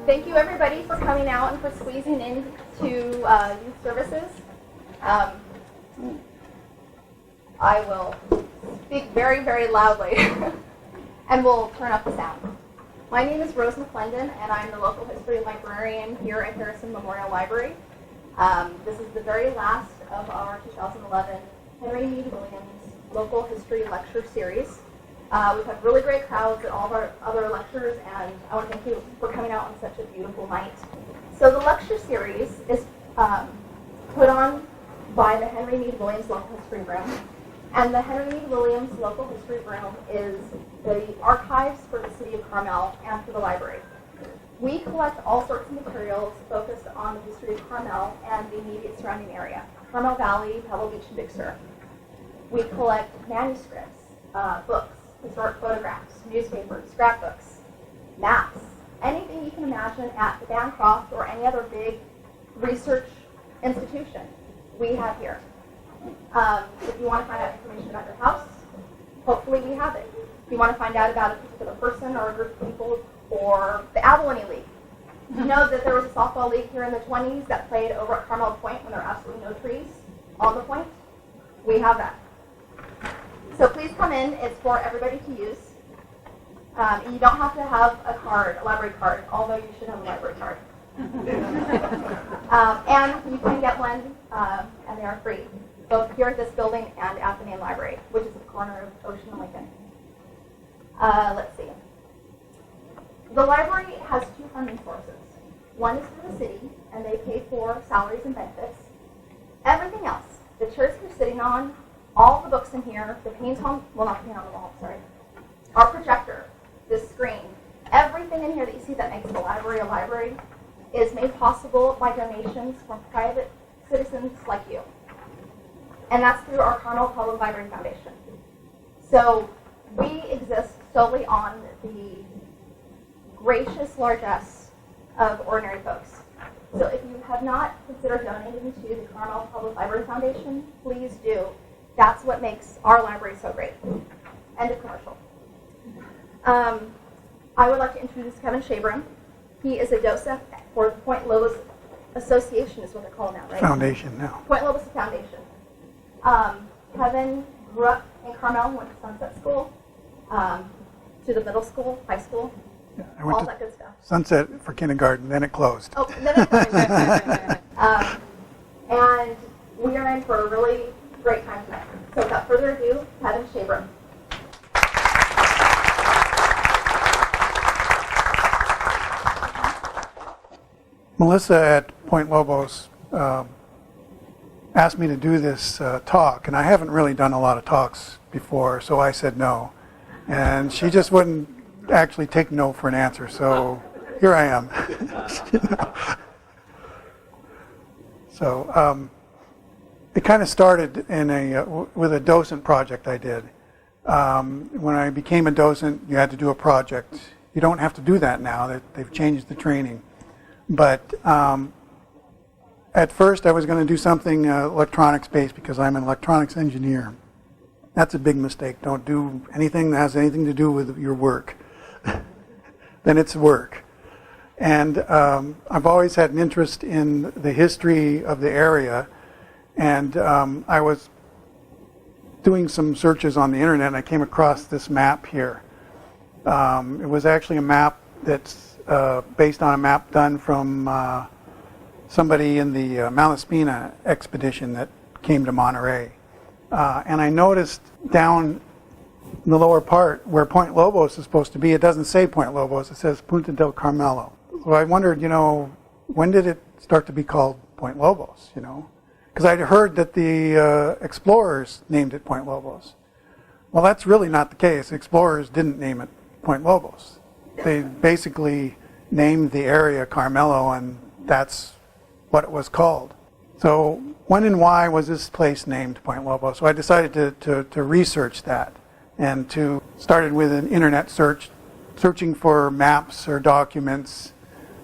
Thank you, everybody, for coming out and for squeezing in to youth services. I will speak very, very loudly, and we'll turn up the sound. My name is Rose McClendon, and I'm the local history librarian here at Harrison Memorial Library. This is the very last of our 2011 Henry Mead Williams Local History Lecture Series. We've had really great crowds at all of our other lectures, and I want to thank you for coming out on such a beautiful night. So the lecture series is put on by the Henry Mead Williams Local History Room. And the Henry Mead Williams Local History Room is the archives for the city of Carmel and for the library. We collect all sorts of materials focused on the history of Carmel and the immediate surrounding area, Carmel Valley, Pebble Beach, and Big Sur. We collect manuscripts, books, historic photographs, newspapers, scrapbooks, maps, anything you can imagine at the Bancroft or any other big research institution we have here. If you want to find out information about your house, hopefully we have it. If you want to find out about a particular person or a group of people or the Abalone League. You know that there was a softball league here in the 20s that played over at Carmel Point when there are absolutely no trees on the point? We have that. So please come in. It's for everybody to use. You don't have to have a card, a library card, although you should have a library card. And you can get one, and they are free, both here at this building and at the main library, which is at the corner of Ocean and Lincoln. Let's see. The library has two funding sources. One is through the city, and they pay for salaries and benefits. Everything else, the chairs you're sitting on, all the books in here, the paint on, well, not the paint on the wall, sorry, our projector, this screen, everything in here that you see that makes the library a library is made possible by donations from private citizens like you. And that's through our Carmel Public Library Foundation. So we exist solely on the gracious largesse of ordinary folks. So if you have not considered donating to the Carmel Public Library Foundation, please do. That's what makes our library so great. End of commercial. I would like to introduce Kevin Shabram. He is a docent for the Point Lobos Association, is what they're called now, right? Foundation now. Point Lobos Foundation. Kevin grew up in Carmel, went to Sunset School, to the middle school, high school, Yeah, I went all to that good stuff. Sunset for kindergarten, then it closed. Oh, then it closed. And we are in for a really great time tonight. So without further ado, Kevin Shabram. Melissa at Point Lobos asked me to do this talk, and I haven't really done a lot of talks before, so I said no. And she just wouldn't actually take no for an answer, so here I am. So it kind of started in with a docent project I did. When I became a docent, you had to do a project. You don't have to do that now. They've changed the training. But at first I was going to do something electronics-based because I'm an electronics engineer. That's a big mistake. Don't do anything that has anything to do with your work. Then it's work. And I've always had an interest in the history of the area. And I was doing some searches on the internet, and I came across this map here. It was actually a map that's based on a map done from somebody in the Malaspina expedition that came to Monterey. And I noticed down in the lower part where Point Lobos is supposed to be, it doesn't say Point Lobos, it says Punta del Carmelo. So I wondered, when did it start to be called Point Lobos, Because I'd heard that the explorers named it Point Lobos. Well, that's really not the case. Explorers didn't name it Point Lobos. They basically named the area Carmelo, and that's what it was called. So when and why was this place named Point Lobos? So I decided to research that, and started with an internet search, searching for maps or documents,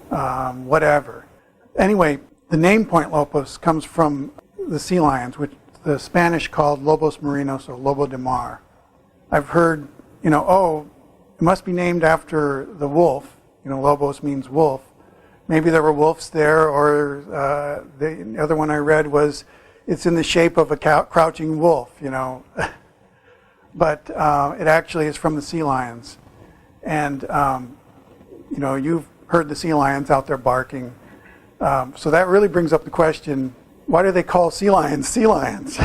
whatever. Anyway, the name Point Lobos comes from the sea lions, which the Spanish called Lobos marinos, or Lobo de Mar. I've heard, it must be named after the wolf. Lobos means wolf. maybe there were wolves there, or the other one I read was it's in the shape of a crouching wolf, but it actually is from the sea lions. And, you've heard the sea lions out there barking. So that really brings up the question, why do they call sea lions sea lions?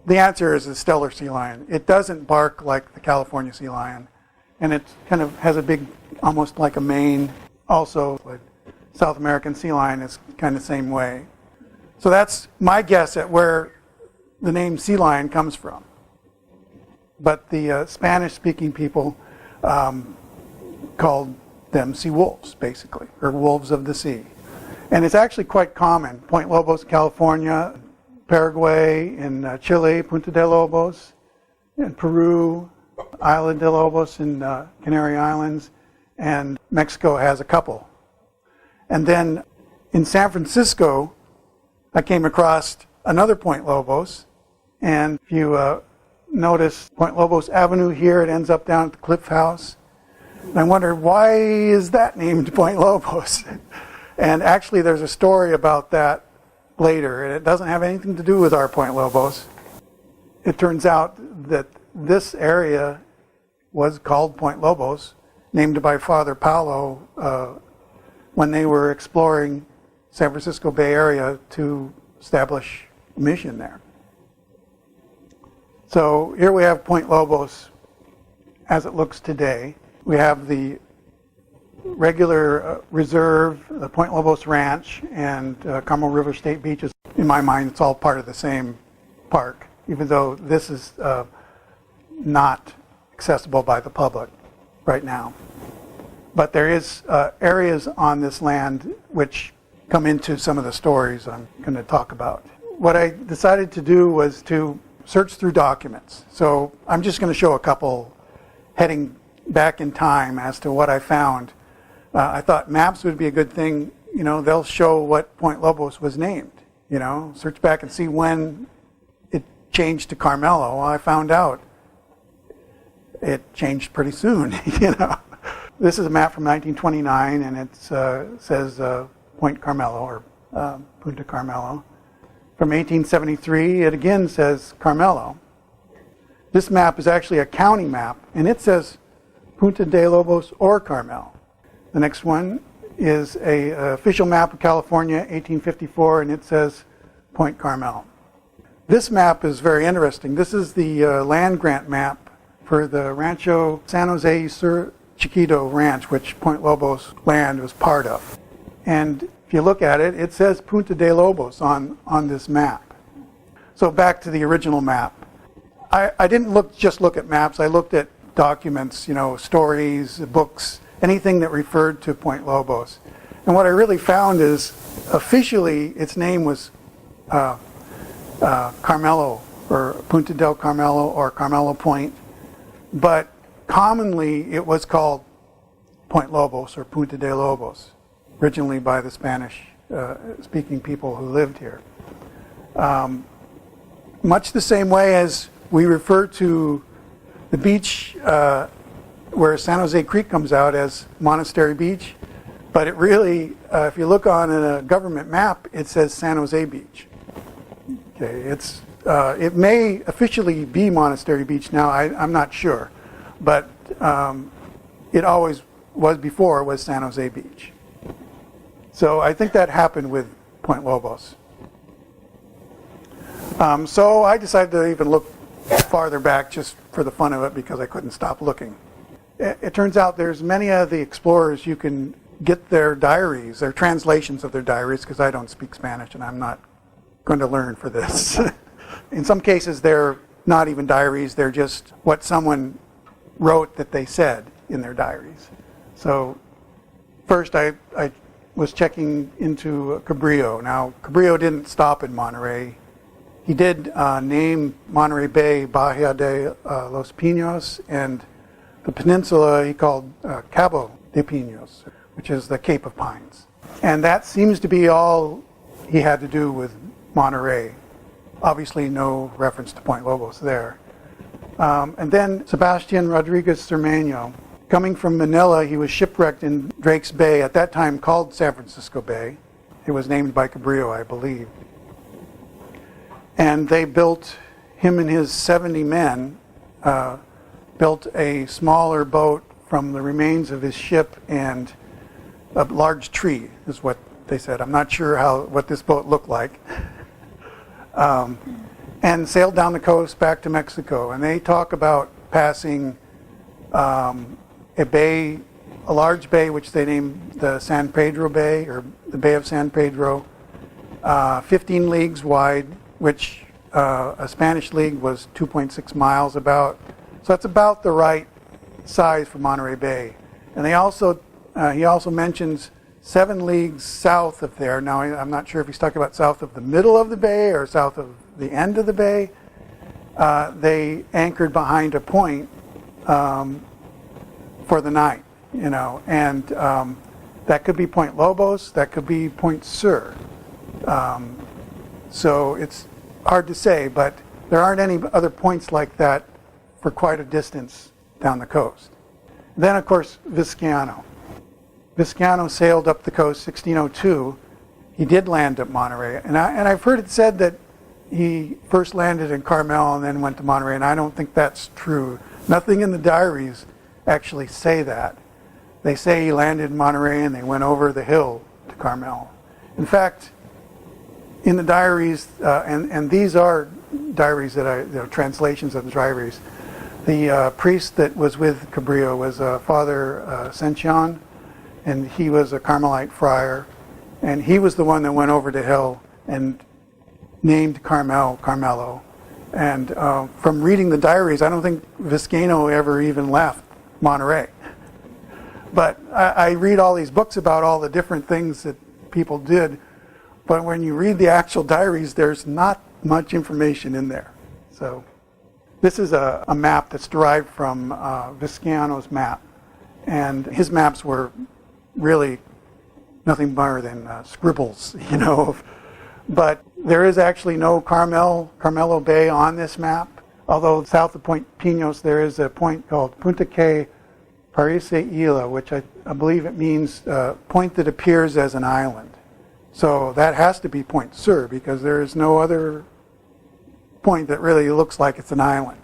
The answer is the Steller sea lion. It doesn't bark like the California sea lion. And it kind of has a big, almost like a mane. Also, like South American sea lion is kind of the same way. So that's my guess at where the name sea lion comes from. But the Spanish-speaking people called them sea wolves, basically, or wolves of the sea. And it's actually quite common. Point Lobos, California, Paraguay, in Chile, Punta de Lobos, in Peru, Isla de Lobos in Cannery Islands, and Mexico has a couple. And then in San Francisco, I came across another Point Lobos, and if you notice Point Lobos Avenue here, it ends up down at the Cliff House. And I wondered, why is that named Point Lobos? And actually there's a story about that later, and it doesn't have anything to do with our Point Lobos. It turns out that this area was called Point Lobos, named by Father Paulo when they were exploring San Francisco Bay Area to establish a mission there. So here we have Point Lobos as it looks today. We have the regular reserve, the Point Lobos Ranch, and Carmel River State Beaches. In my mind, it's all part of the same park, even though this is not accessible by the public right now. But there is areas on this land which come into some of the stories I'm going to talk about. What I decided to do was to search through documents. So I'm just going to show a couple heading back in time as to what I found. I thought maps would be a good thing. They'll show what Point Lobos was named. Search back and see when it changed to Carmelo. Well, I found out it changed pretty soon. This is a map from 1929, and it says Point Carmelo, or Punta Carmelo. From 1873, it again says Carmelo. This map is actually a county map, and it says Punta de Lobos or Carmel. The next one is a official map of California, 1854, and it says Point Carmel. This map is very interesting. This is the land grant map for the Rancho San Jose Sur Chiquito Ranch, which Point Lobos land was part of. And if you look at it, it says Punta de Lobos on this map. So back to the original map. I didn't just look at maps. I looked at documents, stories, books, anything that referred to Point Lobos. And what I really found is, officially, its name was Carmelo, or Punta del Carmelo, or Carmelo Point. But commonly, it was called Point Lobos, or Punta de Lobos, originally by the Spanish-speaking people who lived here. Much the same way as we refer to the beach where San Jose Creek comes out as Monastery Beach, but it really, if you look on a government map, it says San Jose Beach. Okay, it may officially be Monastery Beach now. I'm not sure, but it always was before. It was San Jose Beach. So I think that happened with Point Lobos. So I decided to even look farther back just for the fun of it because I couldn't stop looking. It turns out there's many of the explorers, you can get their diaries, their translations of their diaries, because I don't speak Spanish and I'm not going to learn for this. In some cases they're not even diaries, they're just what someone wrote that they said in their diaries. So first I was checking into Cabrillo. Now Cabrillo didn't stop in Monterey. He did name Monterey Bay Bahia de los Pinos, and the peninsula he called Cabo de Pinos, which is the Cape of Pines. And that seems to be all he had to do with Monterey. Obviously no reference to Point Lobos there. And then Sebastian Rodriguez Cermeño, Coming from Manila, he was shipwrecked in Drake's Bay, at that time called San Francisco Bay. It was named by Cabrillo, I believe. And they built, him and his 70 men, built a smaller boat from the remains of his ship and a large tree, is what they said. I'm not sure what this boat looked like. And sailed down the coast back to Mexico. And they talk about passing a bay, a large bay, which they named the San Pedro Bay, or the Bay of San Pedro, 15 leagues wide, which a Spanish league was 2.6 miles about. So that's about the right size for Monterey Bay. And he also mentions 7 leagues south of there. Now, I'm not sure if he's talking about south of the middle of the bay or south of the end of the bay. They anchored behind a point for the night, and that could be Point Lobos, that could be Point Sur. So it's hard to say, but there aren't any other points like that for quite a distance down the coast. Then, of course, Vizcaino. Vizcaino sailed up the coast 1602. He did land at Monterey, and I've heard it said that he first landed in Carmel and then went to Monterey, and I don't think that's true. Nothing in the diaries actually say that. They say he landed in Monterey and they went over the hill to Carmel. In fact, in the diaries, and these are diaries that translations of the diaries, the priest that was with Cabrillo was Father Sencion, and he was a Carmelite friar, and he was the one that went over the hill and named Carmelo. And from reading the diaries, I don't think Vizcaino ever even left Monterey. But I read all these books about all the different things that people did, but when you read the actual diaries, there's not much information in there. So this is a map that's derived from Vizcaino's map, and his maps were really nothing more than scribbles, But there is actually no Carmelo Bay on this map, although south of Point Pinos there is a point called Punta que Parece Isla, which I believe it means point that appears as an island. So that has to be Point Sur, because there is no other point that really looks like it's an island.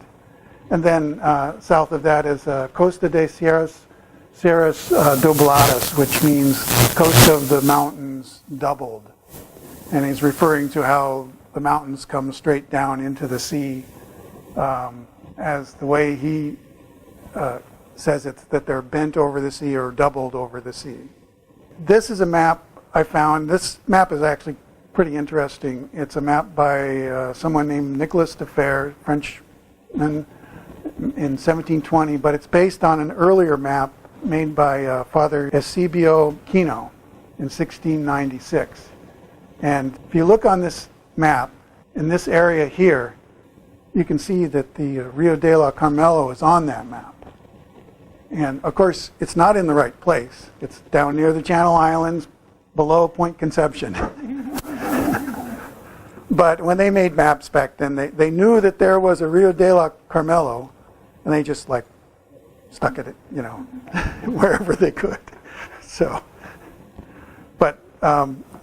And then south of that is Costa de Sierras Dobladas, which means coast of the mountains doubled. And he's referring to how the mountains come straight down into the sea, as the way he says it, that they're bent over the sea or doubled over the sea. This is a map I found. This map is actually pretty interesting. It's a map by someone named Nicolas de Fer, Frenchman, in 1720, but it's based on an earlier map made by Father Eusebio Kino in 1696. And if you look on this map, in this area here, you can see that the Rio de la Carmelo is on that map. And of course, it's not in the right place. It's down near the Channel Islands, below Point Conception. But when they made maps back then, they knew that there was a Rio de la Carmelo, and they just stuck it, wherever they could. So, but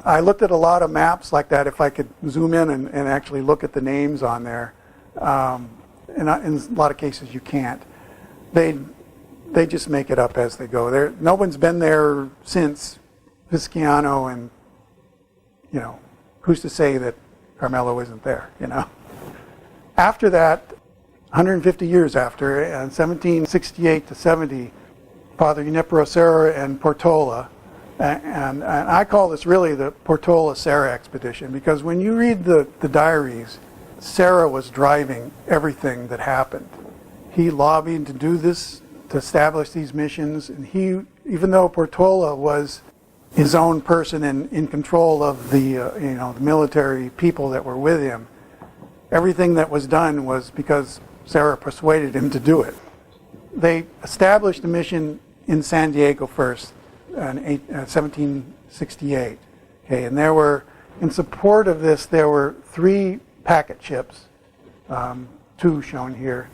I looked at a lot of maps like that, if I could zoom in and actually look at the names on there. And in a lot of cases you can't. They just make it up as they go. No one's been there since Vizcaino, and who's to say that Carmelo isn't there, After that, 150 years after, in 1768 to 70, Father Junipero Sara and Portola, and I call this really the Portola Sara expedition, because when you read the diaries, Sara was driving everything that happened. He lobbied to do this, to establish these missions, and even though Portola was his own person and in control of the the military people that were with him, everything that was done was because Sara persuaded him to do it. They established a mission in San Diego first in 1768. Okay, and there were, in support of this, there were 3 packet ships, 2 shown here,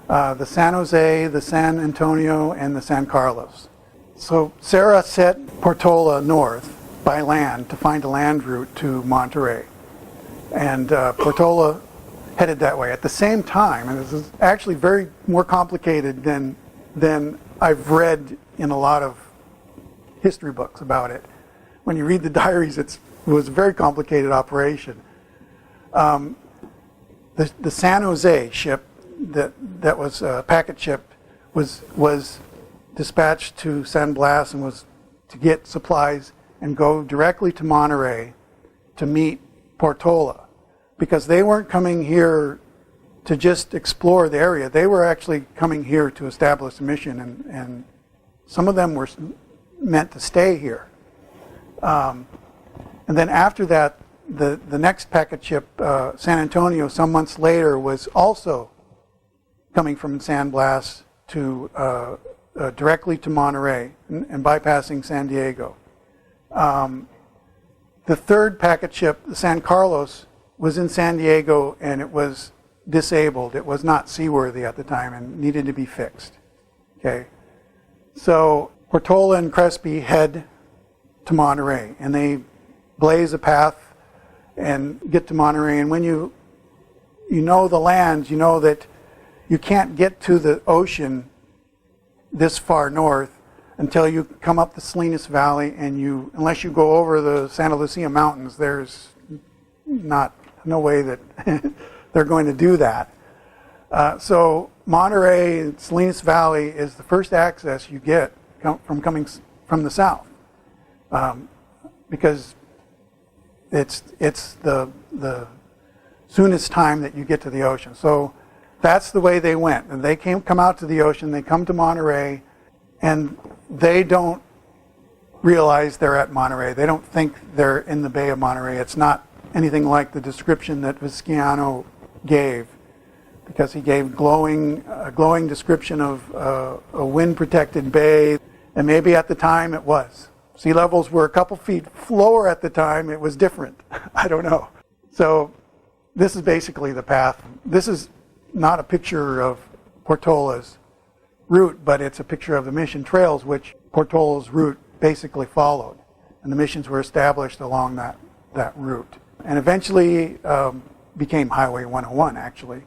the San Jose, the San Antonio, and the San Carlos. So Sara set Portola north by land to find a land route to Monterey. And Portola headed that way. At the same time, and this is actually very more complicated than I've read in a lot of history books about it. When you read the diaries, it was a very complicated operation. The San Jose ship that was a packet ship was dispatched to San Blas and was to get supplies and go directly to Monterey to meet Portola, because they weren't coming here to just explore the area. They were actually coming here to establish a mission, and some of them were meant to stay here. And then after that, the next packet ship, San Antonio, some months later, was also coming from San Blas to directly to Monterey and bypassing San Diego. The third packet ship, the San Carlos, was in San Diego, and it was disabled. It was not seaworthy at the time and needed to be fixed. Okay, so Portola and Crespi head to Monterey, and they blaze a path and get to Monterey. And when you know the lands, you know that you can't get to the ocean this far north until you come up the Salinas Valley, and unless you go over the Santa Lucia Mountains, there's no way that they're going to do that. So Monterey and Salinas Valley is the first access you get from coming from the south, because it's the soonest time that you get to the ocean. So that's the way they went, and they come out to the ocean. They come to Monterey, and they don't realize they're at Monterey. They don't think they're in the Bay of Monterey. It's not anything like the description that Vizcaino gave, because he gave a glowing description of a wind-protected bay, and maybe at the time it was. Sea levels were a couple feet lower at the time. It was different. I don't know. So this is basically the path. This is not a picture of Portola's route, but it's a picture of the mission trails, which Portola's route basically followed. And the missions were established along that route. And eventually became Highway 101, actually.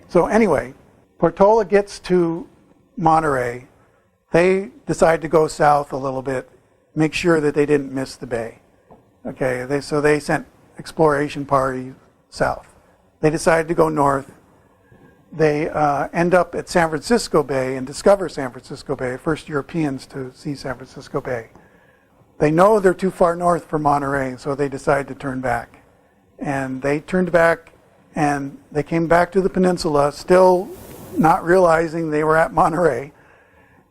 So anyway, Portola gets to Monterey. They decide to go south a little bit, make sure that they didn't miss the bay. Okay, so they sent exploration party south. They decided to go north. They end up at San Francisco Bay and discover San Francisco Bay, first Europeans to see San Francisco Bay. They know they're too far north for Monterey, so they decide to turn back. And they turned back, and they came back to the peninsula, still not realizing they were at Monterey,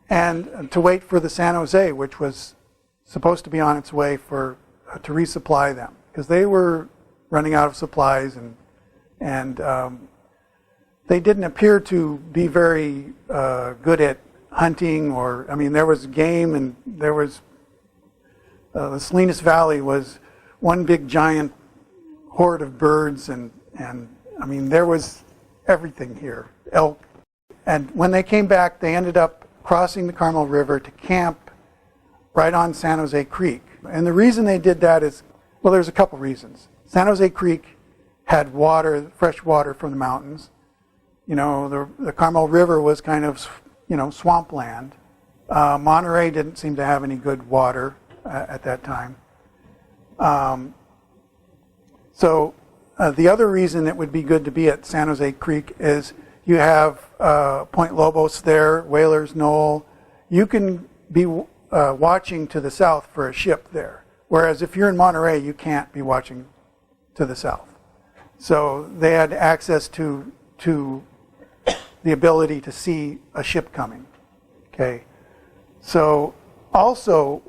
and to wait for the San Jose, which was supposed to be on its way to resupply them, because they were running out of supplies, and they didn't appear to be very good at hunting, there was game, and there was the Salinas Valley was one big giant horde of birds, and there was everything here, elk. And when they came back, they ended up crossing the Carmel River to camp right on San Jose Creek. And the reason they did that is, well, there's a couple reasons. San Jose Creek had water, fresh water from the mountains. The Carmel River was kind of, swampland. Monterey didn't seem to have any good water at that time. So the other reason it would be good to be at San Jose Creek is you have Point Lobos there, Whalers Knoll. You can be watching to the south for a ship there. Whereas if you're in Monterey, you can't be watching to the south. So they had access to the ability to see a ship coming. Okay. So also,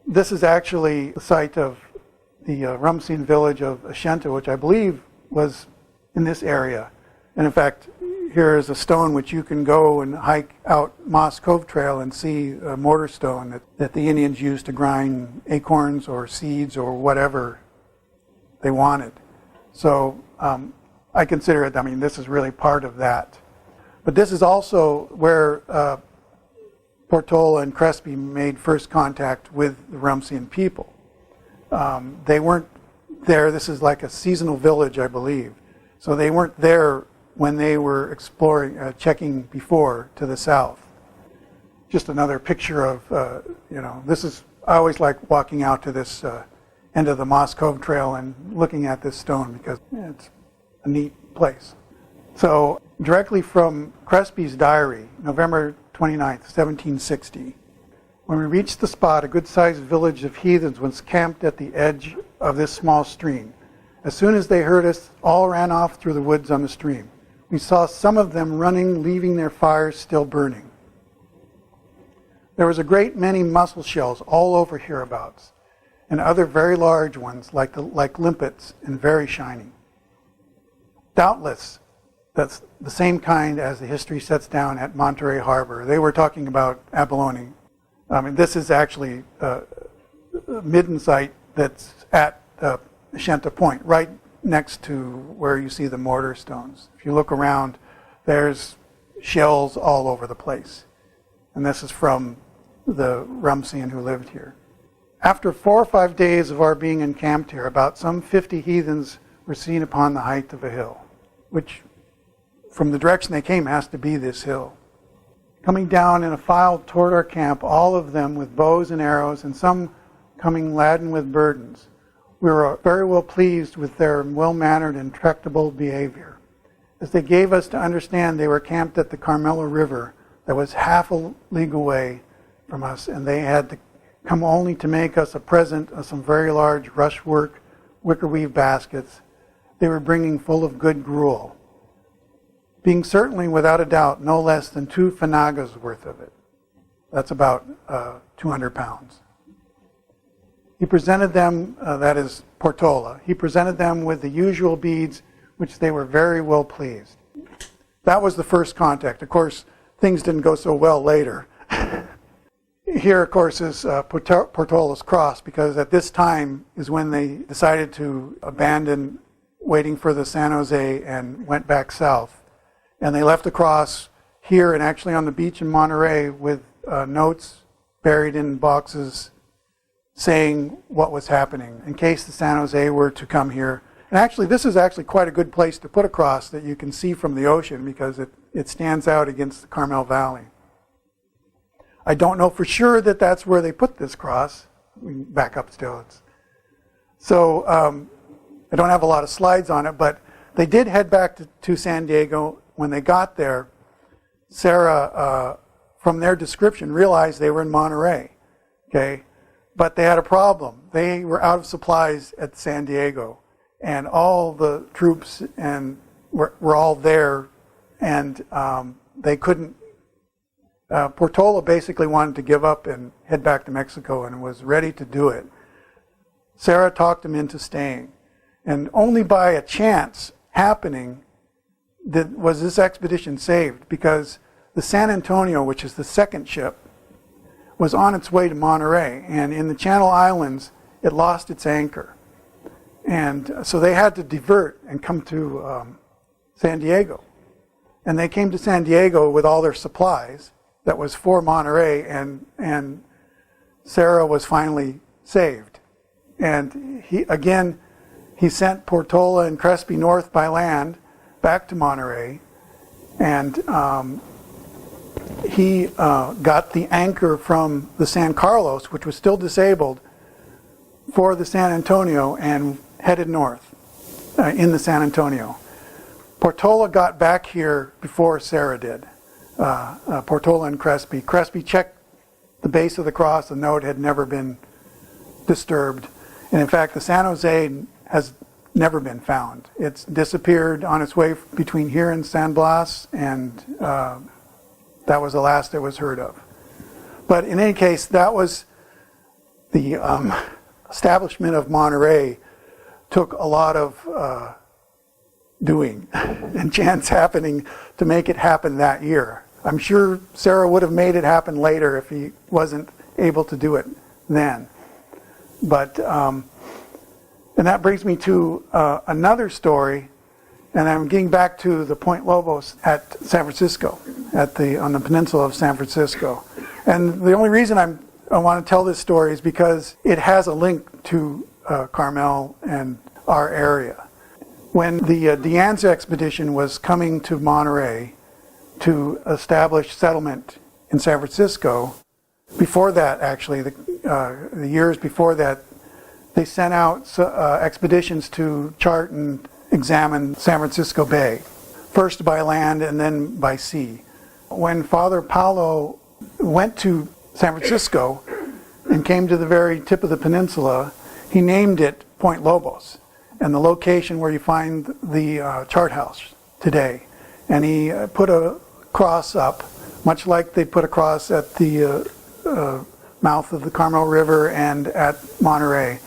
this is actually the site of the Rumson Village of Ashenta, which I believe was in this area. And in fact, here is a stone which you can go and hike out Moss Cove Trail and see a mortar stone that the Indians used to grind acorns or seeds or whatever they wanted. So I consider it, this is really part of that. But this is also where Portola and Crespi made first contact with the Rumson people. They weren't there. This is like a seasonal village, I believe. So they weren't there when they were exploring, checking before to the south. Just another picture of, this is, I always like walking out to this end of the Moss Cove Trail and looking at this stone because it's a neat place. So directly from Crespi's diary, November 29th, 1760, when we reached the spot, a good-sized village of heathens was camped at the edge of this small stream. As soon as they heard us, all ran off through the woods on the stream. We saw some of them running, leaving their fires still burning. There was a great many mussel shells all over hereabouts, and other very large ones like limpets and very shiny. Doubtless, that's the same kind as the history sets down at Monterey Harbor. They were talking about abalone. This is actually a midden site that's at Shenta Point, right next to where you see the mortar stones. If you look around, there's shells all over the place. And this is from the Rumson who lived here. After 4 or 5 days of our being encamped here, about some 50 heathens were seen upon the height of a hill, which from the direction they came has to be this hill. Coming down in a file toward our camp, all of them with bows and arrows, and some coming laden with burdens. We were very well pleased with their well-mannered and tractable behavior, as they gave us to understand they were camped at the Carmel River that was half a league away from us, and they had to come only to make us a present of some very large rushwork wicker weave baskets they were bringing full of good gruel, being certainly without a doubt no less than 2 fanagas worth of it. That's about 200 pounds. He presented them, that is Portola, he presented them with the usual beads, which they were very well pleased. That was the first contact. Of course, things didn't go so well later. Here, of course, is Portola's cross, because at this time is when they decided to abandon waiting for the San Jose and went back south. And they left the cross here and actually on the beach in Monterey with notes buried in boxes saying what was happening in case the San Jose were to come here. And actually, this is actually quite a good place to put a cross that you can see from the ocean because it stands out against the Carmel Valley. I don't know for sure that that's where they put this cross. We can back up still. So I don't have a lot of slides on it, but they did head back to San Diego. When they got there, Sara, from their description, realized they were in Monterey. Okay, but they had a problem. They were out of supplies at San Diego, and all the troops were all there, and they couldn't. Portola basically wanted to give up and head back to Mexico and was ready to do it. Sara talked him into staying, and only by a chance happening was this expedition saved, because the San Antonio, which is the second ship, was on its way to Monterey, and in the Channel Islands it lost its anchor, and so they had to divert and come to San Diego, and they came to San Diego with all their supplies that was for Monterey, and Sara was finally saved. And he sent Portola and Crespi north by land back to Monterey, and he got the anchor from the San Carlos, which was still disabled, for the San Antonio and headed north in the San Antonio. Portola got back here before Sara did. Portola and Crespi. Crespi checked the base of the cross. The note had never been disturbed. And in fact, the San Jose has never been found. It's disappeared on its way between here and San Blas, and that was the last it was heard of. But in any case, that was the establishment of Monterey took a lot of doing and chance happening to make it happen that year. I'm sure Sara would have made it happen later if he wasn't able to do it then. But and that brings me to another story, And I'm getting back to the Point Lobos at San Francisco, on the peninsula of San Francisco. And the only reason I want to tell this story is because it has a link to Carmel and our area. When the D'Anza expedition was coming to Monterey to establish settlement in San Francisco, before that actually, the years before that, they sent out expeditions to chart and examine San Francisco Bay, first by land and then by sea. When Father Paulo went to San Francisco and came to the very tip of the peninsula, he named it Point Lobos, and the location where you find the chart house today. And he put a cross up, much like they put a cross at the mouth of the Carmel River and at Monterey.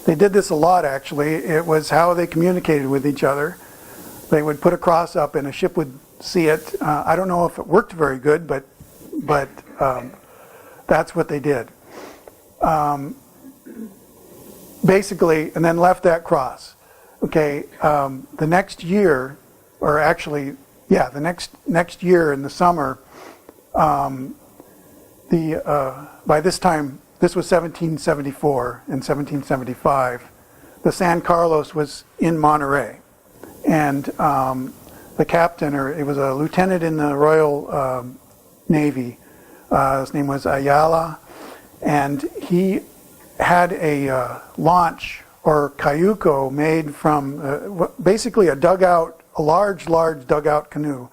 They did this a lot, actually. It was how they communicated with each other. They would put a cross up and a ship would see it. I don't know if it worked very good, but that's what they did. Basically, and then left that cross. Okay, the next year, or actually, yeah, the next year in the summer, by this time, this was 1774 and 1775, the San Carlos was in Monterey. And the captain, or it was a lieutenant in the Royal Navy, his name was Ayala, and he had a launch or cayuco made from basically a dugout, a large dugout canoe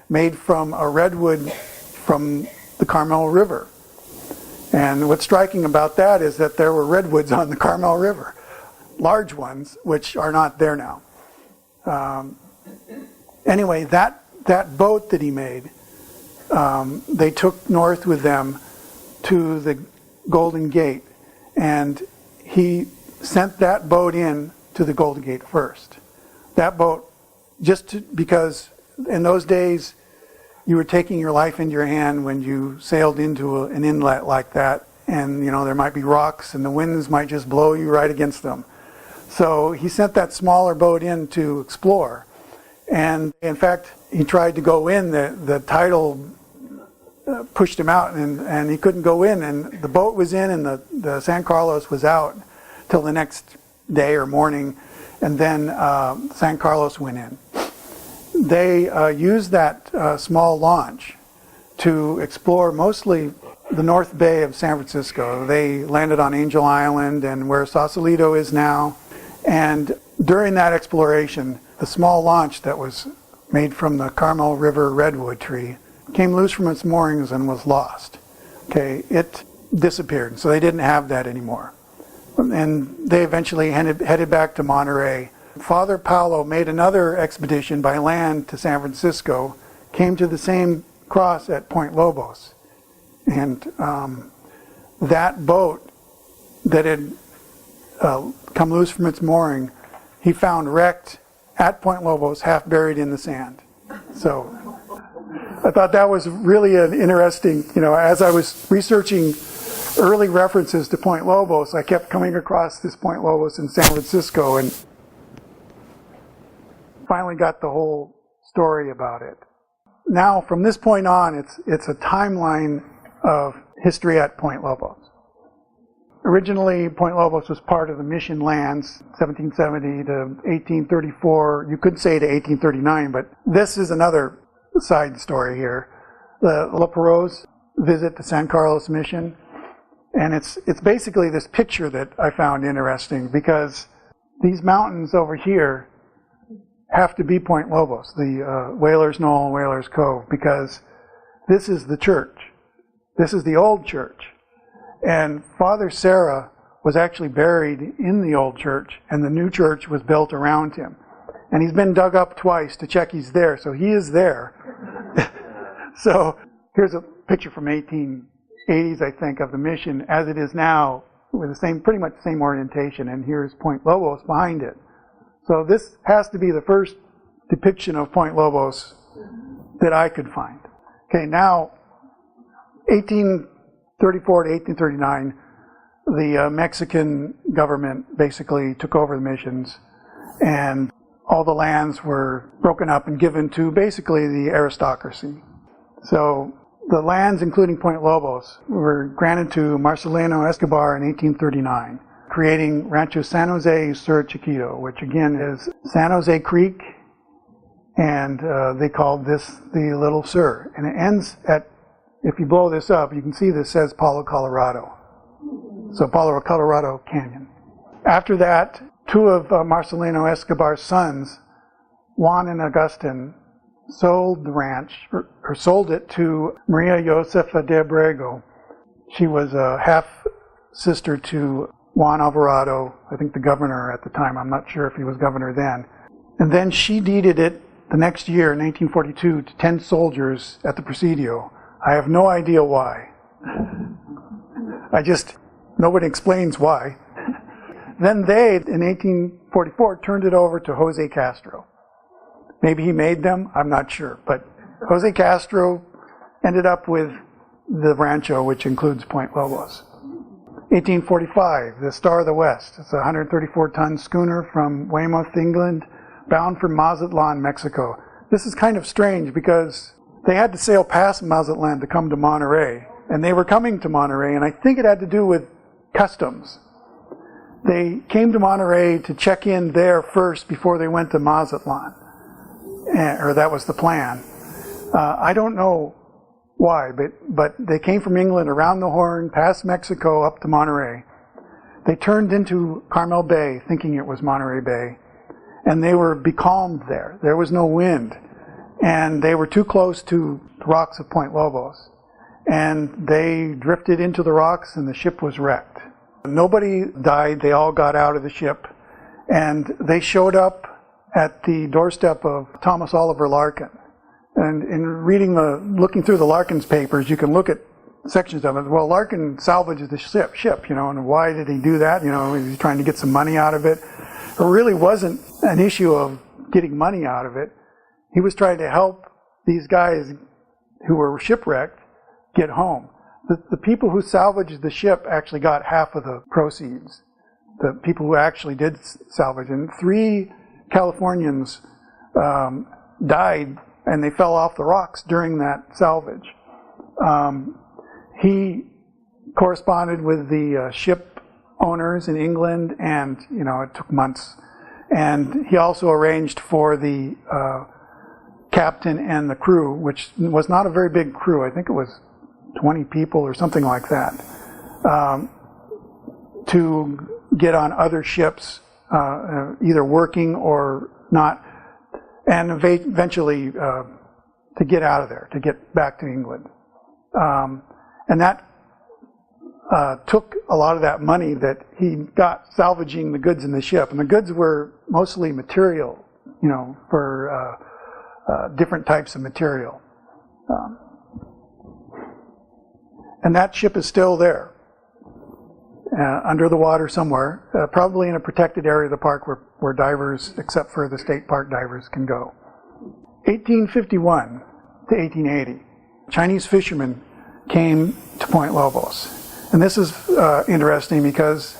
made from a redwood from the Carmel River. And what's striking about that is that there were redwoods on the Carmel River, large ones, which are not there now. Anyway, that boat that he made, they took north with them to the Golden Gate, and he sent that boat in to the Golden Gate first. That boat, because in those days, you were taking your life into your hand when you sailed into an inlet like that, and there might be rocks and the winds might just blow you right against them. So he sent that smaller boat in to explore, and in fact he tried to go in. The tidal pushed him out, and he couldn't go in, and the boat was in and the San Carlos was out till the next day or morning, and then San Carlos went in. They used that small launch to explore mostly the North Bay of San Francisco. They landed on Angel Island and where Sausalito is now. And during that exploration, the small launch that was made from the Carmel River redwood tree came loose from its moorings and was lost. Okay, it disappeared, so they didn't have that anymore. And they eventually headed back to Monterey. Father Paulo made another expedition by land to San Francisco, came to the same cross at Point Lobos. And that boat that had come loose from its mooring, he found wrecked at Point Lobos, half buried in the sand. So I thought that was really an interesting, as I was researching early references to Point Lobos, I kept coming across this Point Lobos in San Francisco and finally got the whole story about it. Now, from this point on, it's a timeline of history at Point Lobos. Originally, Point Lobos was part of the Mission lands, 1770 to 1834. You could say to 1839, but this is another side story here. The Leperos visit the San Carlos Mission, and it's basically this picture that I found interesting, because these mountains over here have to be Point Lobos, the Whalers Knoll and Whalers Cove, because this is the church. This is the old church. And Father Sara was actually buried in the old church, and the new church was built around him. And he's been dug up twice to check he's there, so he is there. So here's a picture from 1880s, I think, of the mission as it is now, with the same, pretty much the same orientation, and here's Point Lobos behind it. So this has to be the first depiction of Point Lobos that I could find. Okay, now, 1834 to 1839, the Mexican government basically took over the missions, and all the lands were broken up and given to basically the aristocracy. So the lands, including Point Lobos, were granted to Marcelino Escobar in 1839, creating Rancho San Jose Sur Chiquito, which again is San Jose Creek, and they called this the Little Sur. And it ends at, if you blow this up, you can see this says Palo Colorado. So Palo Colorado Canyon. After that, two of Marcelino Escobar's sons, Juan and Agustin, sold the ranch, or sold it to Maria Josefa de Abrego. She was a half-sister to Juan Alvarado, I think the governor at the time. I'm not sure if he was governor then. And then she deeded it the next year, in 1942, to 10 soldiers at the Presidio. I have no idea why. Nobody explains why. Then they, in 1844, turned it over to Jose Castro. Maybe he made them, I'm not sure. But Jose Castro ended up with the rancho, which includes Point Lobos. 1845, the Star of the West. It's a 134-ton schooner from Weymouth, England, bound for Mazatlan, Mexico. This is kind of strange because they had to sail past Mazatlan to come to Monterey. And they were coming to Monterey, and I think it had to do with customs. They came to Monterey to check in there first before they went to Mazatlan. Or that was the plan. I don't know why, but they came from England around the Horn, past Mexico, up to Monterey. They turned into Carmel Bay, thinking it was Monterey Bay, and they were becalmed there. There was no wind, and they were too close to the rocks of Point Lobos, and they drifted into the rocks, and the ship was wrecked. Nobody died. They all got out of the ship, and they showed up at the doorstep of Thomas Oliver Larkin. And in looking through the Larkin's papers, you can look at sections of it. Well, Larkin salvaged the ship, and why did he do that? He was trying to get some money out of it. It really wasn't an issue of getting money out of it. He was trying to help these guys who were shipwrecked get home. The people who salvaged the ship actually got half of the proceeds. The people who actually did salvage, and 3 Californians died, and they fell off the rocks during that salvage. He corresponded with the ship owners in England, and it took months. And he also arranged for the captain and the crew, which was not a very big crew. I think it was 20 people or something like that, to get on other ships, either working or not, and eventually to get out of there, to get back to England. And that took a lot of that money that he got salvaging the goods in the ship. And the goods were mostly material, for different types of material. And that ship is still there, under the water somewhere, probably in a protected area of the park where divers, except for the state park divers, can go. 1851 to 1880, Chinese fishermen came to Point Lobos. And this is interesting because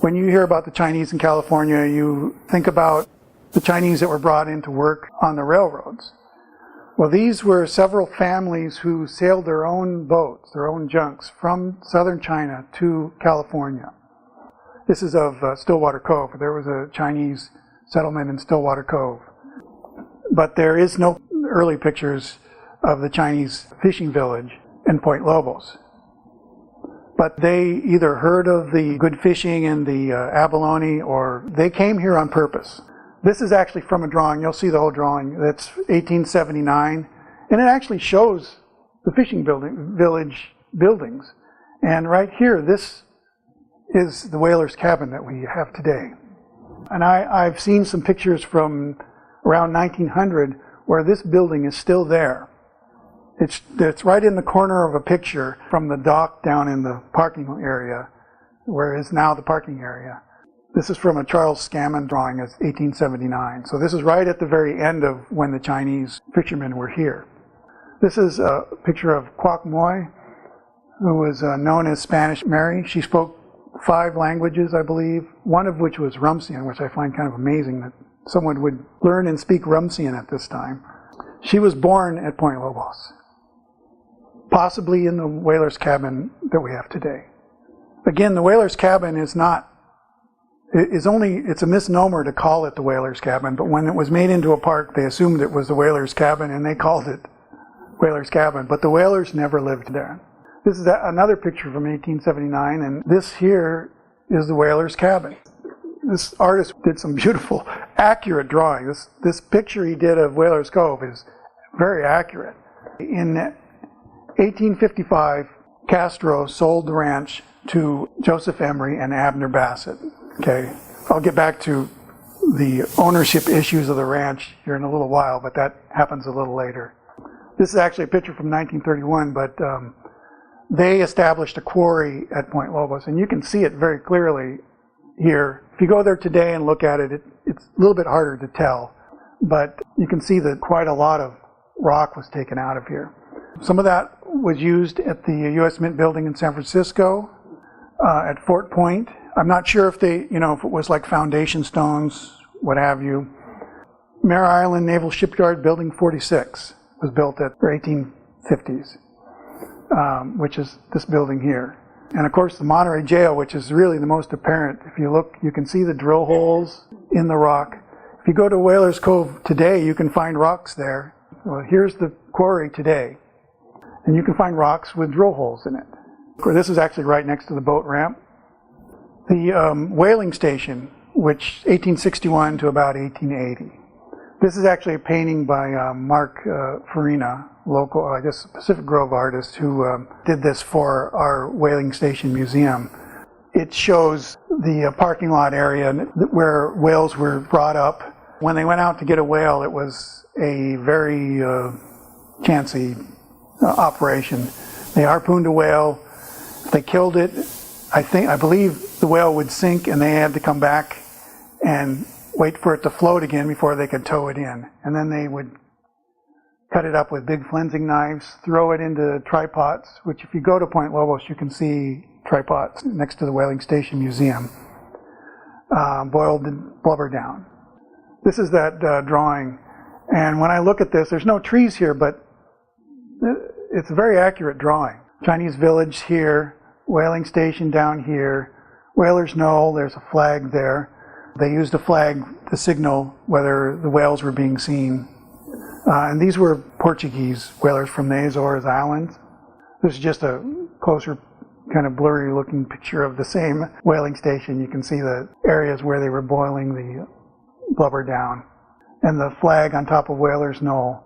when you hear about the Chinese in California, you think about the Chinese that were brought in to work on the railroads. Well, these were several families who sailed their own boats, their own junks, from southern China to California. This is of Stillwater Cove. There was a Chinese settlement in Stillwater Cove. But there is no early pictures of the Chinese fishing village in Point Lobos. But they either heard of the good fishing in the abalone, or they came here on purpose. This is actually from a drawing. You'll see the whole drawing. That's 1879. And it actually shows the fishing village buildings. And right here, this is the whaler's cabin that we have today. And I've seen some pictures from around 1900 where this building is still there. It's right in the corner of a picture from the dock down in the parking area, where is now the parking area. This is from a Charles Scammon drawing of 1879. So this is right at the very end of when the Chinese fishermen were here. This is a picture of Quoc Moi, who was known as Spanish Mary. She spoke 5 languages, I believe, one of which was Rumson, which I find kind of amazing that someone would learn and speak Rumsian at this time. She was born at Point Lobos, possibly in the whaler's cabin that we have today. Again, the whaler's cabin is not, it's a misnomer to call it the whaler's cabin, but when it was made into a park, they assumed it was the whaler's cabin and they called it whaler's cabin, but the whalers never lived there. This is another picture from 1879, and this here is the whaler's cabin. This artist did some beautiful, accurate drawing. This picture he did of Whaler's Cove is very accurate. In 1855, Castro sold the ranch to Joseph Emery and Abner Bassett. Okay, I'll get back to the ownership issues of the ranch here in a little while, but that happens a little later. This is actually a picture from 1931, but they established a quarry at Point Lobos, and you can see it very clearly here. If you go there today and look at it, it's a little bit harder to tell, but you can see that quite a lot of rock was taken out of here. Some of that was used at the U.S. Mint building in San Francisco, at Fort Point. I'm not sure if they, if it was like foundation stones, what have you. Mare Island Naval Shipyard Building 46 was built at the 1850s, which is this building here. And of course the Monterey Jail, which is really the most apparent. If you look, you can see the drill holes in the rock. If you go to Whaler's Cove today, you can find rocks there. Well, here's the quarry today. And you can find rocks with drill holes in it. This is actually right next to the boat ramp. The whaling station, which 1861 to about 1880. This is actually a painting by Mark Farina, local, I guess, Pacific Grove artist, who did this for our whaling station museum. It shows the parking lot area where whales were brought up. When they went out to get a whale, it was a very chancy operation. They harpooned a whale, they killed it. I believe the whale would sink and they had to come back and wait for it to float again before they could tow it in. And then they would cut it up with big flensing knives, throw it into tripods, which if you go to Point Lobos, you can see tripods next to the Whaling Station Museum, boiled blubber down. This is that drawing. And when I look at this, there's no trees here, but it's a very accurate drawing. Chinese village here, whaling station down here, Whalers Knoll, there's a flag there. They used a flag to signal whether the whales were being seen. And these were Portuguese whalers from the Azores Islands. This is just a closer, kind of blurry looking picture of the same whaling station. You can see the areas where they were boiling the blubber down. And the flag on top of Whalers Knoll.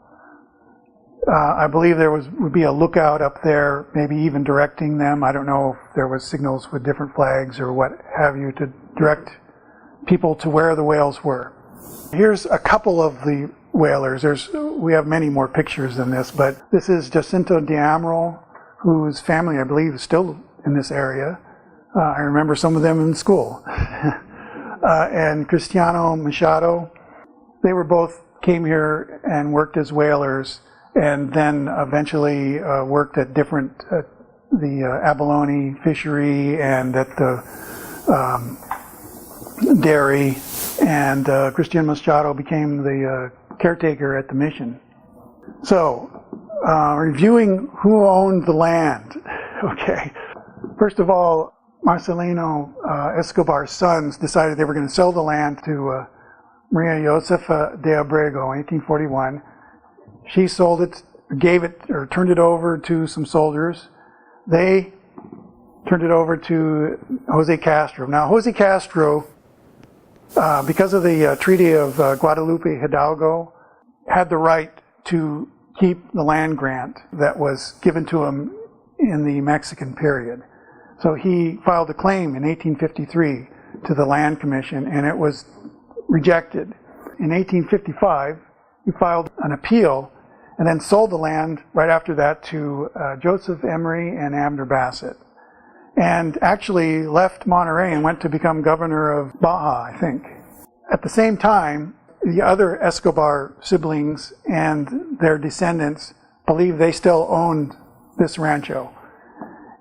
I believe there would be a lookout up there, maybe even directing them. I don't know if there was signals with different flags or what have you to direct people to where the whales were. Here's a couple of the whalers. We have many more pictures than this, but this is Jacinto de Amaral, whose family I believe is still in this area. I remember some of them in school. And Cristiano Machado. They came here and worked as whalers, and then eventually worked at the abalone fishery and at the dairy, and Cristiano Machado became the caretaker at the mission. So, reviewing who owned the land. Okay. First of all, Marcelino Escobar's sons decided they were going to sell the land to Maria Josefa de Abrego in 1841. She sold it, turned it over to some soldiers. They turned it over to Jose Castro. Now, Jose Castro, because of the Treaty of Guadalupe Hidalgo, had the right to keep the land grant that was given to him in the Mexican period. So he filed a claim in 1853 to the Land Commission, and it was rejected. In 1855, he filed an appeal and then sold the land right after that to Joseph Emery and Abner Bassett, and actually left Monterey and went to become governor of Baja, I think. At the same time, the other Escobar siblings and their descendants believe they still owned this rancho.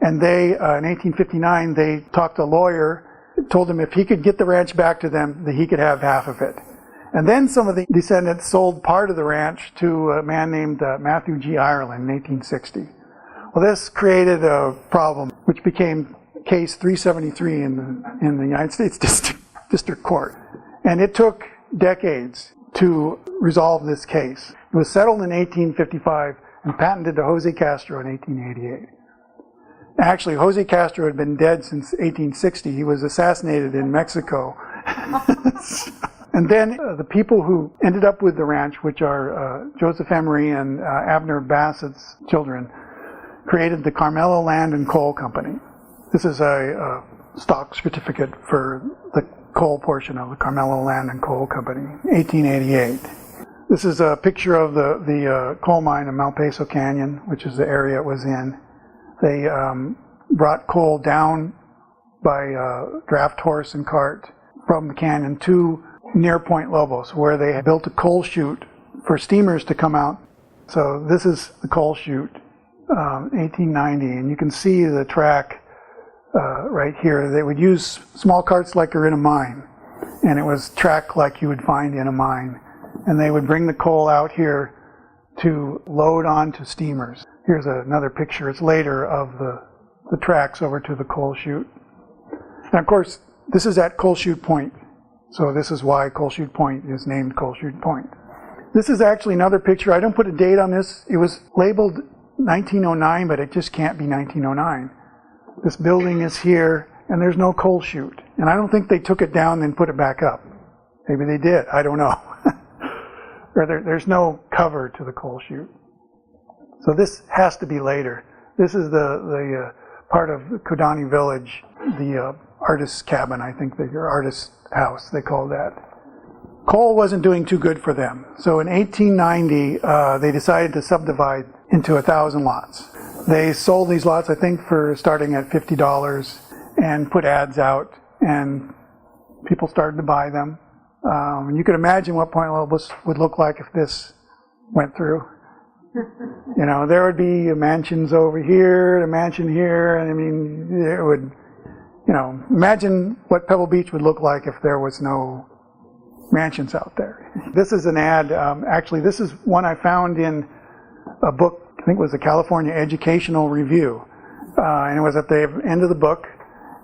And they, in 1859, they talked to a lawyer, told him if he could get the ranch back to them, that he could have half of it. And then some of the descendants sold part of the ranch to a man named Matthew G. Ireland in 1860. Well, this created a problem, which became case 373 in the United States District Court. And it took decades to resolve this case. It was settled in 1855 and patented to Jose Castro in 1888. Actually, Jose Castro had been dead since 1860. He was assassinated in Mexico. And then the people who ended up with the ranch, which are Joseph Emery and Abner Bassett's children, created the Carmel Land and Coal Company. This is a stock certificate for the coal portion of the Carmel Land and Coal Company, 1888. This is a picture of the coal mine in Malpaso Canyon, which is the area it was in. They brought coal down by draft horse and cart from the canyon to near Point Lobos, where they had built a coal chute for steamers to come out. So this is the coal chute, 1890, and you can see the track right here. They would use small carts like they're in a mine, and it was tracked like you would find in a mine. And they would bring the coal out here to load onto steamers. Here's another picture. It's later of the tracks over to the coal chute. And of course, this is at Coal Chute Point. So this is why Coal Chute Point is named Coal Chute Point. This is actually another picture. I don't put a date on this. It was labeled 1909, but it just can't be 1909. This building is here, and there's no coal chute. And I don't think they took it down and put it back up. Maybe they did. I don't know. Or there's no cover to the coal chute. So this has to be later. This is the part of Untitled Village, the artist's cabin, I think, or artist's house, they called that. Coal wasn't doing too good for them. So in 1890, they decided to subdivide into 1,000 lots. They sold these lots, I think, for starting at $50 and put ads out, and people started to buy them. You could imagine what Point Lobos would look like if this went through. You know, there would be mansions over here, a mansion here, and I mean, it would, you know, imagine what Pebble Beach would look like if there was no mansions out there. This is an ad, actually this is one I found in a book, I think it was a California Educational Review, and it was at the end of the book,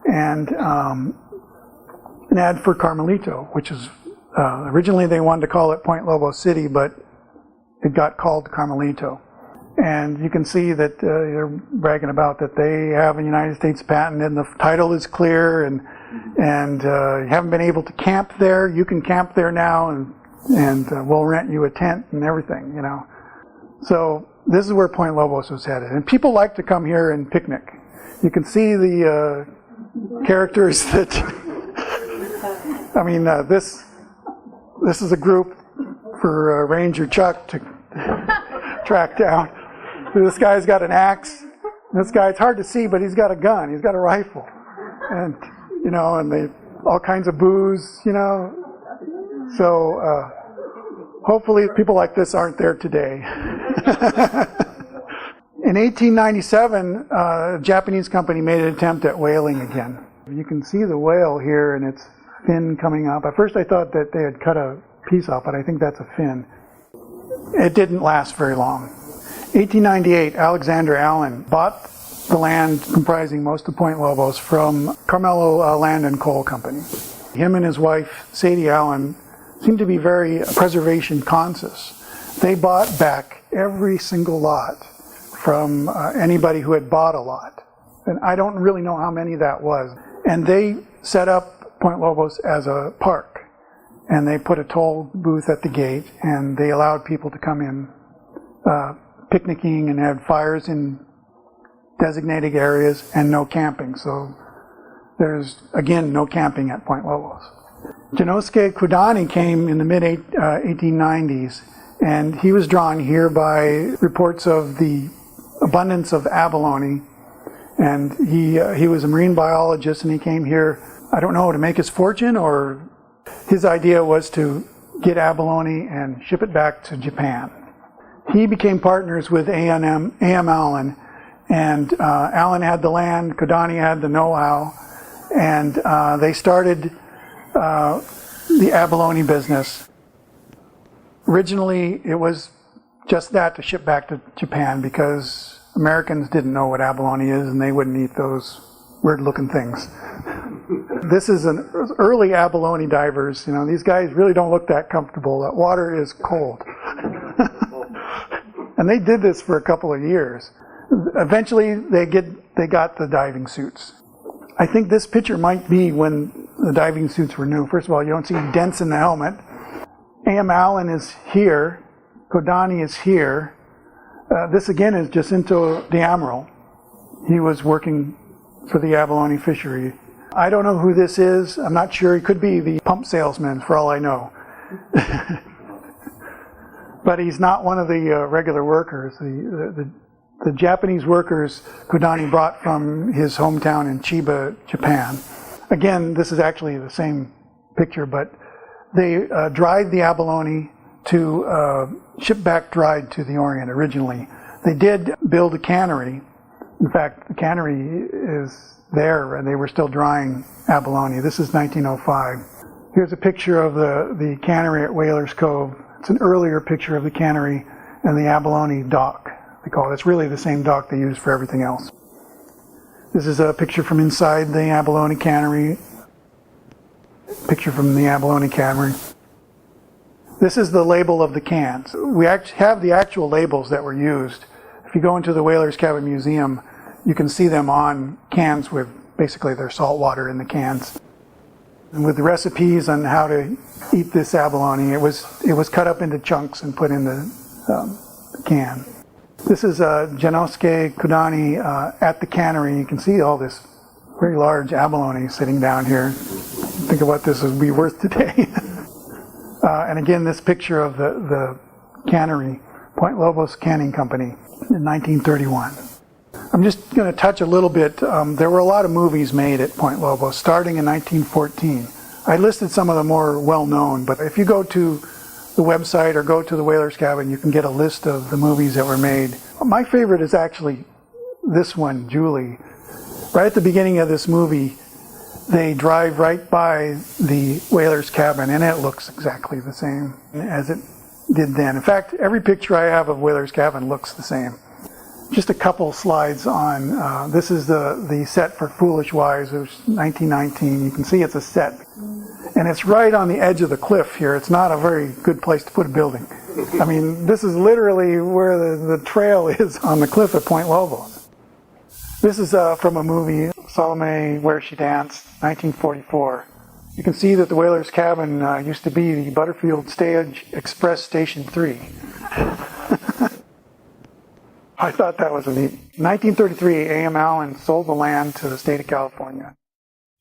and an ad for Carmelito, which is, originally they wanted to call it Point Lobos City, but it got called Carmelito. And you can see that they're bragging about that they have a United States patent and the title is clear, and you haven't been able to camp there. You can camp there now, and we'll rent you a tent and everything, you know. So this is where Point Lobos was headed. And people like to come here and picnic. You can see the characters that, I mean, this is a group for Ranger Chuck to track down. This guy's got an axe. This guy, it's hard to see, but he's got a gun. He's got a rifle. And, you know, and they, all kinds of booze, you know. So, hopefully people like this aren't there today. In 1897, a Japanese company made an attempt at whaling again. You can see the whale here and its fin coming up. At first I thought that they had cut a piece off, but I think that's a fin. It didn't last very long. 1898, Alexander Allen bought the land comprising most of Point Lobos from Carmel Land and Coal Company. Him and his wife, Sadie Allen, seemed to be very preservation conscious. They bought back every single lot from anybody who had bought a lot. And I don't really know how many that was. And they set up Point Lobos as a park. And they put a toll booth at the gate, and they allowed people to come in picnicking and had fires in designated areas and no camping. So there's, again, no camping at Point Lobos. Janosuke Kudani came in the mid-1890s, and he was drawn here by reports of the abundance of abalone. And he was a marine biologist, and he came here, I don't know, to make his fortune, or his idea was to get abalone and ship it back to Japan. He became partners with A.M. Allen, and Allen had the land, Kudani had the know-how, and they started the abalone business. Originally, it was just that to ship back to Japan because Americans didn't know what abalone is and they wouldn't eat those weird-looking things. This is an early abalone divers. You know, these guys really don't look that comfortable. That water is cold. And they did this for a couple of years. Eventually, they got the diving suits. I think this picture might be when the diving suits were new. First of all, you don't see dents in the helmet. A.M. Allen is here. Kodani is here. This again is Jacinto de Amaral. He was working for the abalone fishery. I don't know who this is. I'm not sure. He could be the pump salesman for all I know. But he's not one of the regular workers. The Japanese workers Kodani brought from his hometown in Chiba, Japan. Again, this is actually the same picture, but they dried the abalone to ship back dried to the Orient originally. They did build a cannery. In fact, the cannery is there, and they were still drying abalone. This is 1905. Here's a picture of the cannery at Whalers Cove. It's an earlier picture of the cannery and the abalone dock, they call it. It's really the same dock they use for everything else. This is a picture from inside the abalone cannery. Picture from the abalone cannery. This is the label of the cans. We have the actual labels that were used. If you go into the Whalers Cabin Museum, you can see them on cans with basically their salt water in the cans. And with the recipes on how to eat this abalone, it was cut up into chunks and put in the can. This is Janosuke Kodani at the cannery. You can see all this very large abalone sitting down here. Think of what this would be worth today. And again, this picture of the cannery, Point Lobos Canning Company in 1931. I'm just going to touch a little bit. There were a lot of movies made at Point Lobos starting in 1914. I listed some of the more well-known, but if you go to the website or go to the Whalers Cabin, you can get a list of the movies that were made. My favorite is actually this one, Julie. Right at the beginning of this movie, they drive right by the Whalers Cabin, and it looks exactly the same as it did then. In fact, every picture I have of Whalers Cabin looks the same. Just a couple slides on, this is the set for Foolish Wives. It was 1919. You can see it's a set. And it's right on the edge of the cliff here. It's not a very good place to put a building. I mean, this is literally where the trail is on the cliff at Point Lobos. This is from a movie, Salome, Where She Danced, 1944. You can see that the Whalers Cabin used to be the Butterfield Stage Express Station 3. I thought that was a neat. 1933, A.M. Allen sold the land to the state of California.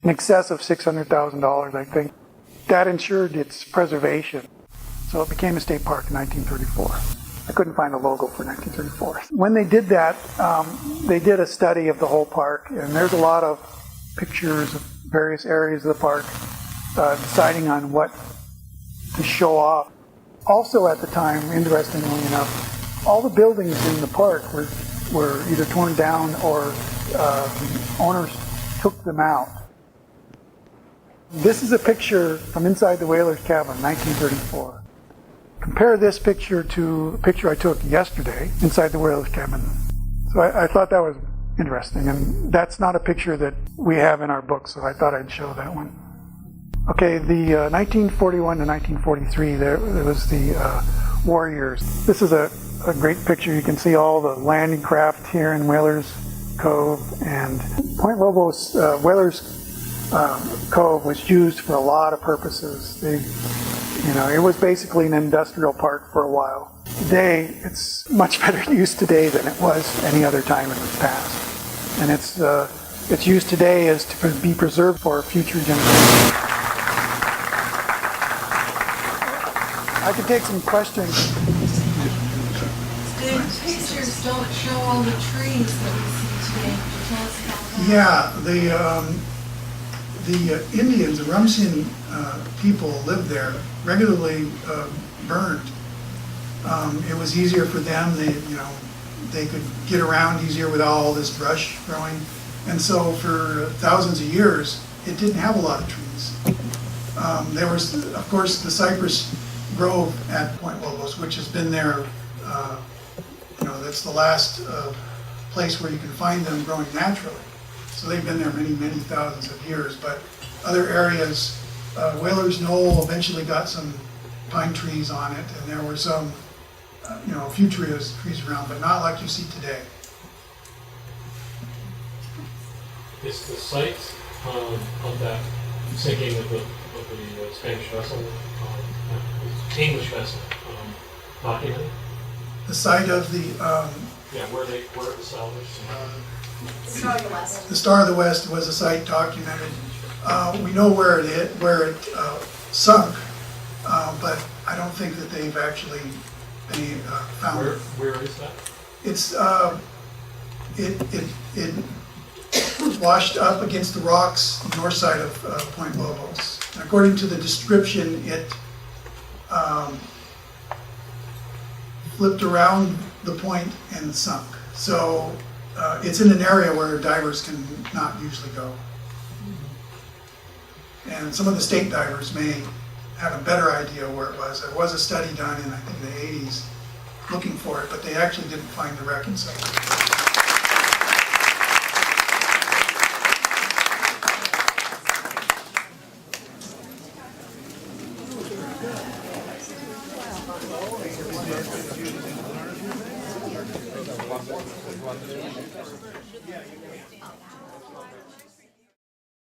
In excess of $600,000, I think. That ensured its preservation. So it became a state park in 1934. I couldn't find a logo for 1934. When they did that, they did a study of the whole park, and there's a lot of pictures of various areas of the park, deciding on what to show off. Also at the time, interestingly enough, all the buildings in the park were either torn down or the owners took them out. This is a picture from inside the Whalers Cabin, 1934. Compare this picture to a picture I took yesterday inside the Whalers Cabin. So I thought that was interesting, and that's not a picture that we have in our book, so I thought I'd show that one. Okay, the 1941 to 1943, there was the Warriors. This is a great picture. You can see all the landing craft here in Whalers Cove, and Point Lobos, Whalers Cove was used for a lot of purposes. It was basically an industrial park for a while. Today, it's much better used today than it was any other time in the past. And its use today is to be preserved for future generations. I can take some questions. The pictures don't show all the trees that we see today. Could you tell us about that? Yeah, the Indians, the Rumson people lived there, regularly burned. It was easier for them. They could get around easier without all this brush growing. And so for thousands of years, it didn't have a lot of trees. There was, of course, the cypress grove at Point Lobos, which has been there, that's the last place where you can find them growing naturally. So they've been there many, many thousands of years. But other areas, Whaler's Knoll eventually got some pine trees on it, and there were some, a few trees around, but not like you see today. Is the site of that sinking of the Spanish vessel, English vessel, documented? The site of the Where it was salvaged? Star of the West. the Star of the West was a site documented. We know where it sunk, but I don't think that they've actually found it. Where is that? It's it washed up against the rocks north side of Point Lobos. And according to the description, it flipped around the point and sunk. So it's in an area where divers can not usually go. And some of the state divers may have a better idea where it was. There was a study done in, I think, the 80s looking for it, but they actually didn't find the wreck and so.